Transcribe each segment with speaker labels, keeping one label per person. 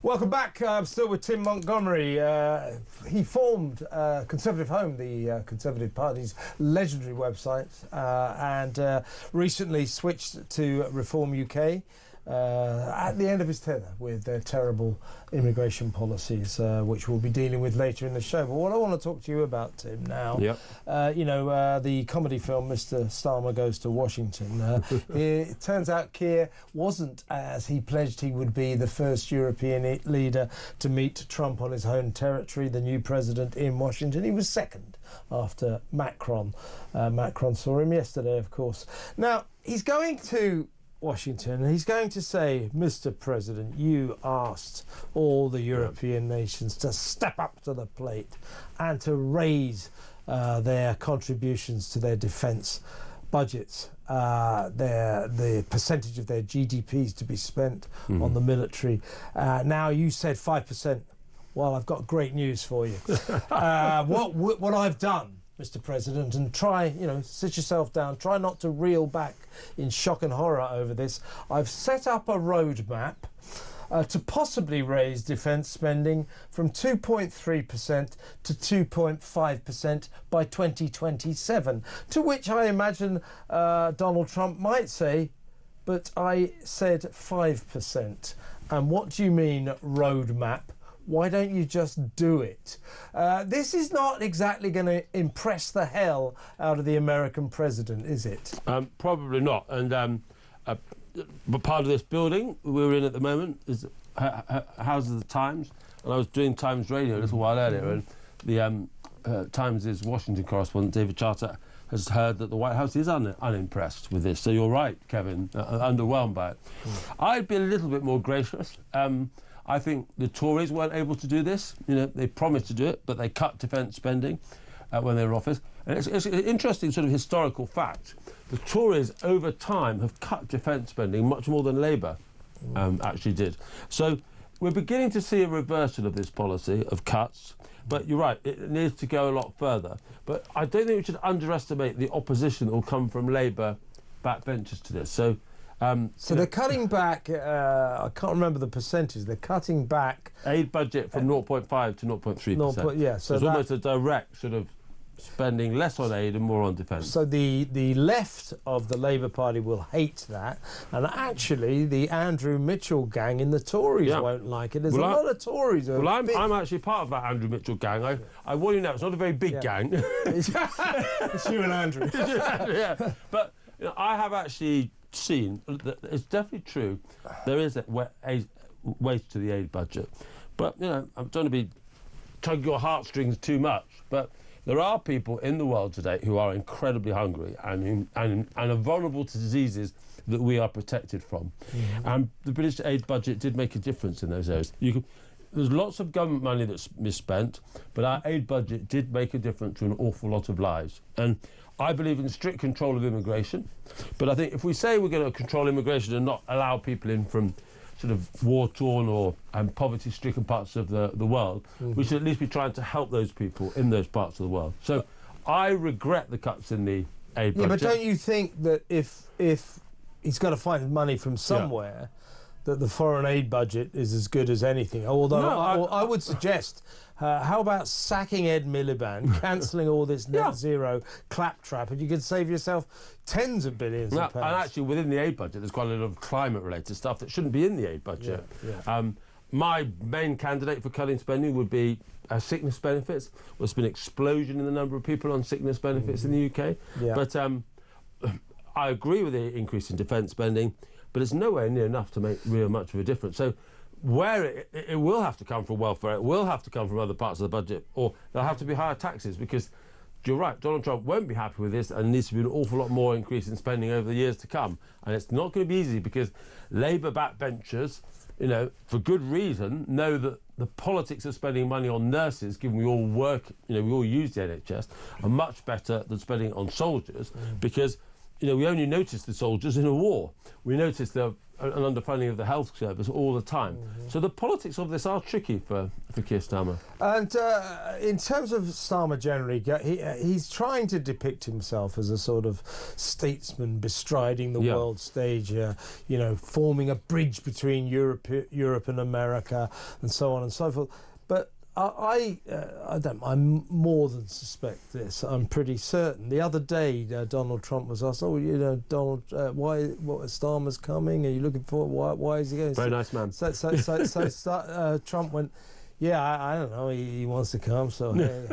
Speaker 1: Welcome back. I'm still with Tim Montgomery. He formed Conservative Home, the Conservative Party's legendary website, and recently switched to Reform UK at the end of his tether with their terrible immigration policies, which we'll be dealing with later in the show. But what I want to talk to you about, Tim, now, the comedy film Mr. Starmer Goes to Washington. It turns out Keir wasn't, as he pledged he would be, the first European leader to meet Trump on his home territory, the new president in Washington. He was second after Macron. Macron saw him yesterday, of course. Now, he's going to Washington, and he's going to say, Mr. President, you asked all the European nations to step up to the plate and to raise their contributions to their defence budgets, the percentage of their GDPs to be spent on the military. Now, you said 5%. Well, I've got great news for you. What I've done, Mr. President, and try, sit yourself down, try not to reel back in shock and horror over this. I've set up a roadmap to possibly raise defence spending from 2.3% to 2.5% by 2027, to which I imagine Donald Trump might say, but I said 5%. And what do you mean, roadmap? Why don't you just do it? This is not exactly going to impress the hell out of the American president, is it?
Speaker 2: Probably not. And but part of this building we're in at the moment is House of the Times, and I was doing Times Radio a little while earlier, and the Times' Washington correspondent David Charter has heard that the White House is unimpressed with this. So you're right, Kevin, underwhelmed by it. I'd be a little bit more gracious. I think the Tories weren't able to do this. They promised to do it, but they cut defence spending when they were in office. And it's an interesting sort of historical fact. The Tories, over time, have cut defence spending much more than Labour actually did. So we're beginning to see a reversal of this policy of cuts. But you're right, it needs to go a lot further. But I don't think we should underestimate the opposition that will come from Labour backbenchers to this. So
Speaker 1: they're cutting back, I can't remember the percentage, they're cutting back
Speaker 2: aid budget from 0.5 to 0.3%.
Speaker 1: Yeah, so
Speaker 2: it's almost a direct sort of spending less on aid and more on defence.
Speaker 1: So the left of the Labour Party will hate that, and actually the Andrew Mitchell gang in the Tories won't like it. There's a lot of Tories.
Speaker 2: Well, I'm actually part of that Andrew Mitchell gang. I warn you now, it's not a very big gang.
Speaker 1: It's you and Andrew.
Speaker 2: Yeah. But I have actually seen that it's definitely true. There is a weight to the aid budget, but I don't want to be tugging your heartstrings too much. But there are people in the world today who are incredibly hungry and are vulnerable to diseases that we are protected from. And the British aid budget did make a difference in those areas. There's lots of government money that's misspent, but our aid budget did make a difference to an awful lot of lives. And I believe in strict control of immigration, but I think if we say we're going to control immigration and not allow people in from sort of war-torn or poverty-stricken parts of the world, we should at least be trying to help those people in those parts of the world. So I regret the cuts in the aid budget.
Speaker 1: Yeah, but don't you think that if he's got to find money from somewhere, that the foreign aid budget is as good as anything? Although I would suggest, how about sacking Ed Miliband, cancelling all this net zero claptrap, and you could save yourself tens of billions of pounds.
Speaker 2: And actually, within the aid budget, there's quite a lot of climate-related stuff that shouldn't be in the aid budget. My main candidate for cutting spending would be sickness benefits. There's been an explosion in the number of people on sickness benefits in the UK. But I agree with the increase in defence spending, but it's nowhere near enough to make real much of a difference. So where it will have to come from welfare, it will have to come from other parts of the budget, or there'll have to be higher taxes, because you're right, Donald Trump won't be happy with this, and there needs to be an awful lot more increase in spending over the years to come. And it's not going to be easy, because Labour backbenchers, for good reason, know that the politics of spending money on nurses, given we all work, we all use the NHS, are much better than spending on soldiers, because we only notice the soldiers in a war. We notice an underfunding of the health service all the time. So the politics of this are tricky for Keir Starmer.
Speaker 1: And in terms of Starmer generally, he's trying to depict himself as a sort of statesman bestriding the world stage, forming a bridge between Europe and America, and so on and so forth. But I more than suspect this. I'm pretty certain. The other day, Donald Trump was asked, Donald, what Starmer's coming? Are you looking for? Why is he going?
Speaker 2: Very nice man.
Speaker 1: So Trump went, yeah, I don't know. He wants to come, so hey,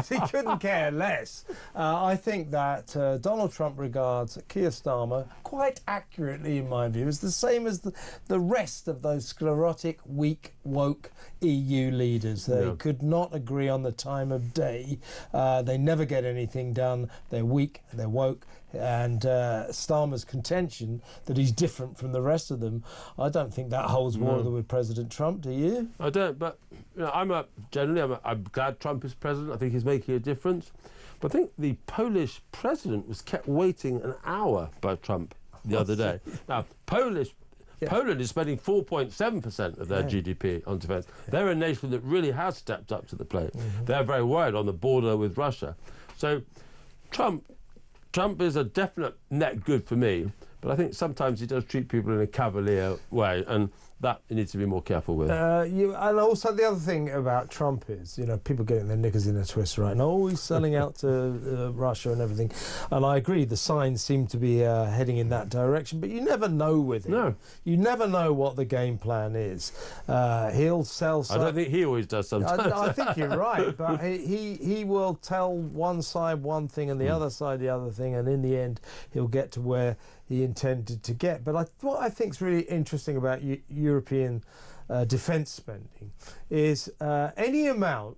Speaker 1: he couldn't care less. I think that Donald Trump regards Keir Starmer quite accurately, in my view, as the same as the rest of those sclerotic, weak, woke EU leaders. They could not agree on the time of day. They never get anything done. They're weak. They're woke. And Starmer's contention that he's different from the rest of them, I don't think that holds water with President Trump. Do you?
Speaker 2: I don't, but I'm glad Trump is president. I think he's making a difference. But I think the Polish president was kept waiting an hour by Trump the other day. Now, Poland is spending 4.7% of their GDP on defence. They're a nation that really has stepped up to the plate. They're very worried on the border with Russia. So Trump is a definite net good for me, but I think sometimes he does treat people in a cavalier way, and that you need to be more careful with.
Speaker 1: And also the other thing about Trump is, people getting their knickers in a twist right now. He's selling out to Russia and everything. And I agree, the signs seem to be heading in that direction, but you never know with him.
Speaker 2: No.
Speaker 1: You never know what the game plan is. He'll sell...
Speaker 2: I don't think he always does sometimes.
Speaker 1: I think you're right, but he will tell one side one thing and the other side the other thing, and in the end he'll get to where he intended to get. But what I think is really interesting about European defence spending is any amount,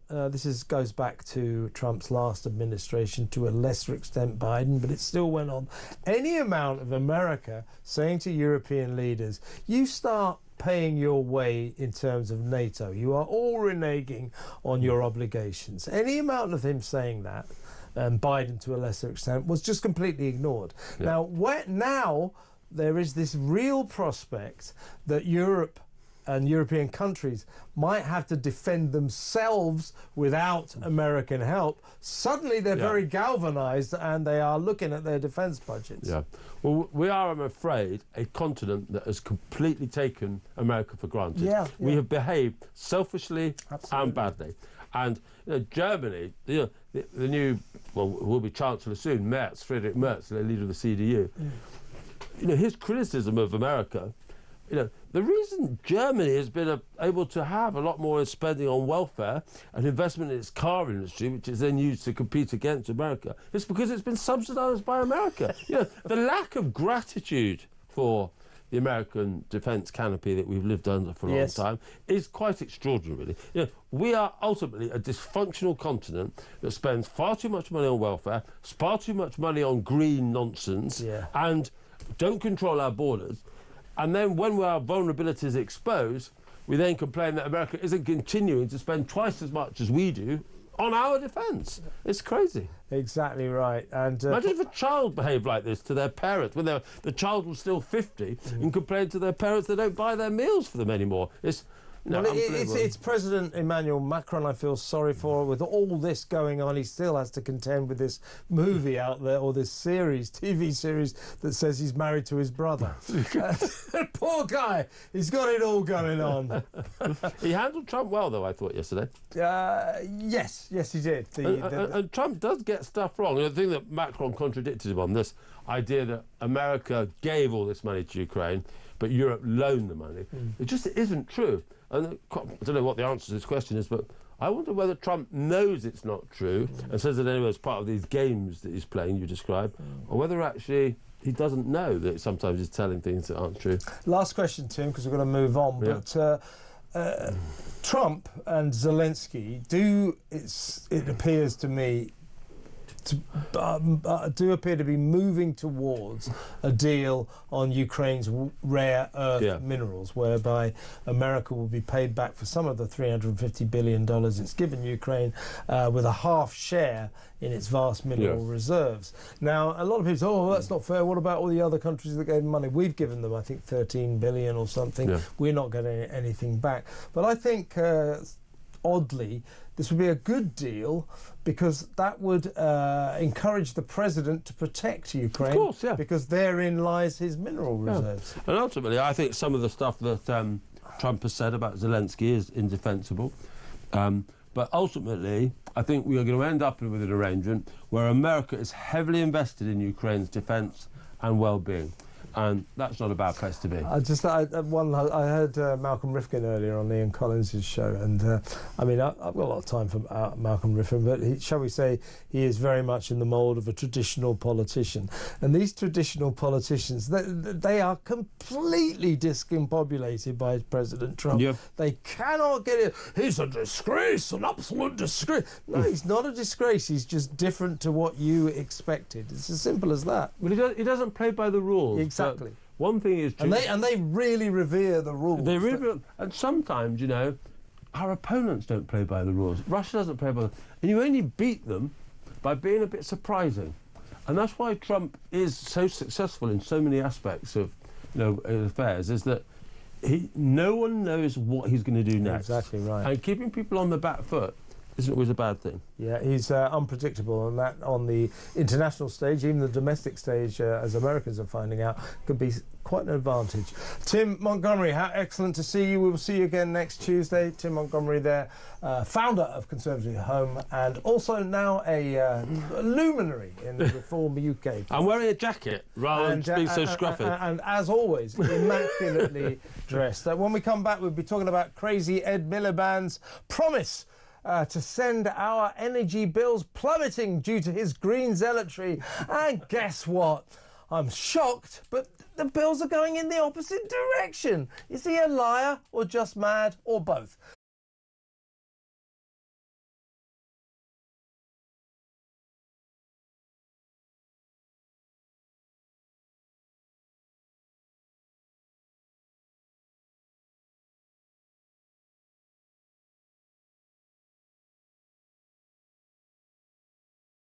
Speaker 1: goes back to Trump's last administration, to a lesser extent Biden, but it still went on, any amount of America saying to European leaders, you start paying your way in terms of NATO, you are all reneging on your obligations. Any amount of him saying that, and Biden to a lesser extent, was just completely ignored. Now there is this real prospect that Europe and European countries might have to defend themselves without American help. Suddenly they're very galvanised and they are looking at their defence budgets.
Speaker 2: Yeah. Well, we are, I'm afraid, a continent that has completely taken America for granted. We have behaved selfishly and badly. And Germany, the new, will be Chancellor soon, Friedrich Merz, the leader of the CDU, his criticism of America, the reason Germany has been able to have a lot more spending on welfare and investment in its car industry, which is then used to compete against America, is because it's been subsidised by America. The lack of gratitude for the American defence canopy that we've lived under for a long time is quite extraordinary, really. We are ultimately a dysfunctional continent that spends far too much money on welfare, far too much money on green nonsense, and don't control our borders. And then when our vulnerability is exposed, we then complain that America isn't continuing to spend twice as much as we do on our defence. It's crazy.
Speaker 1: Exactly right. And
Speaker 2: imagine if a child behaved like this to their parents when the child was still 50 and complained to their parents they don't buy their meals for them anymore.
Speaker 1: It's President Emmanuel Macron I feel sorry for. With all this going on, he still has to contend with this movie out there, or this TV series that says he's married to his brother. Poor guy, he's got it all going on.
Speaker 2: He handled Trump well, though, I thought, yesterday.
Speaker 1: Yes, he did.
Speaker 2: And Trump does get stuff wrong. And the thing that Macron contradicted him on, this idea that America gave all this money to Ukraine, but Europe loaned the money. It just isn't true. And I don't know what the answer to this question is, but I wonder whether Trump knows it's not true and says it anyway as part of these games that he's playing, you describe, or whether actually he doesn't know that sometimes he's telling things that aren't true.
Speaker 1: Last question, Tim, because we've got to move on. But Trump and Zelensky it appears to me, do appear to be moving towards a deal on Ukraine's rare earth minerals, whereby America will be paid back for some of the $350 billion it's given Ukraine, with a half share in its vast mineral reserves. Now, a lot of people say, oh, that's not fair. What about all the other countries that gave money? We've given them, I think, 13 billion or something. Yeah. We're not getting anything back. But I think, oddly, this would be a good deal because that would encourage the president to protect Ukraine. Of course, yeah. Because therein lies his mineral reserves.
Speaker 2: And ultimately, I think some of the stuff that Trump has said about Zelensky is indefensible. But ultimately, I think we are going to end up with an arrangement where America is heavily invested in Ukraine's defence and well-being. And that's not a bad place to be.
Speaker 1: I heard Malcolm Rifkin earlier on Ian Collins' show, and I mean, I've got a lot of time for Malcolm Rifkin, but shall we say he is very much in the mould of a traditional politician. And these traditional politicians, they are completely discombobulated by President Trump. Yep. They cannot get it. He's a disgrace, an absolute disgrace. No, he's not a disgrace. He's just different to what you expected. It's as simple as that.
Speaker 2: But he doesn't play by the rules.
Speaker 1: Exactly. But
Speaker 2: one thing is true.
Speaker 1: And they really revere the rules.
Speaker 2: They really, and sometimes, you know, our opponents don't play by the rules. Russia doesn't play by the rules. And you only beat them by being a bit surprising. And that's why Trump is so successful in so many aspects of, you know, affairs, is that no one knows what he's going to do next.
Speaker 1: Exactly right.
Speaker 2: And keeping people on the back foot isn't always a bad thing.
Speaker 1: Yeah, he's unpredictable, and that on the international stage, even the domestic stage, as Americans are finding out, could be quite an advantage. Tim Montgomery, how excellent to see you. We will see you again next Tuesday. Tim Montgomery there, founder of Conservative Home, and also now a luminary in the Reform UK.
Speaker 2: I'm wearing a jacket rather than being so scruffy.
Speaker 1: And as always, immaculately dressed. When we come back, we'll be talking about crazy Ed Miliband's promise to send our energy bills plummeting due to his green zealotry. And guess what? I'm shocked, but the bills are going in the opposite direction. Is he a liar or just mad or both?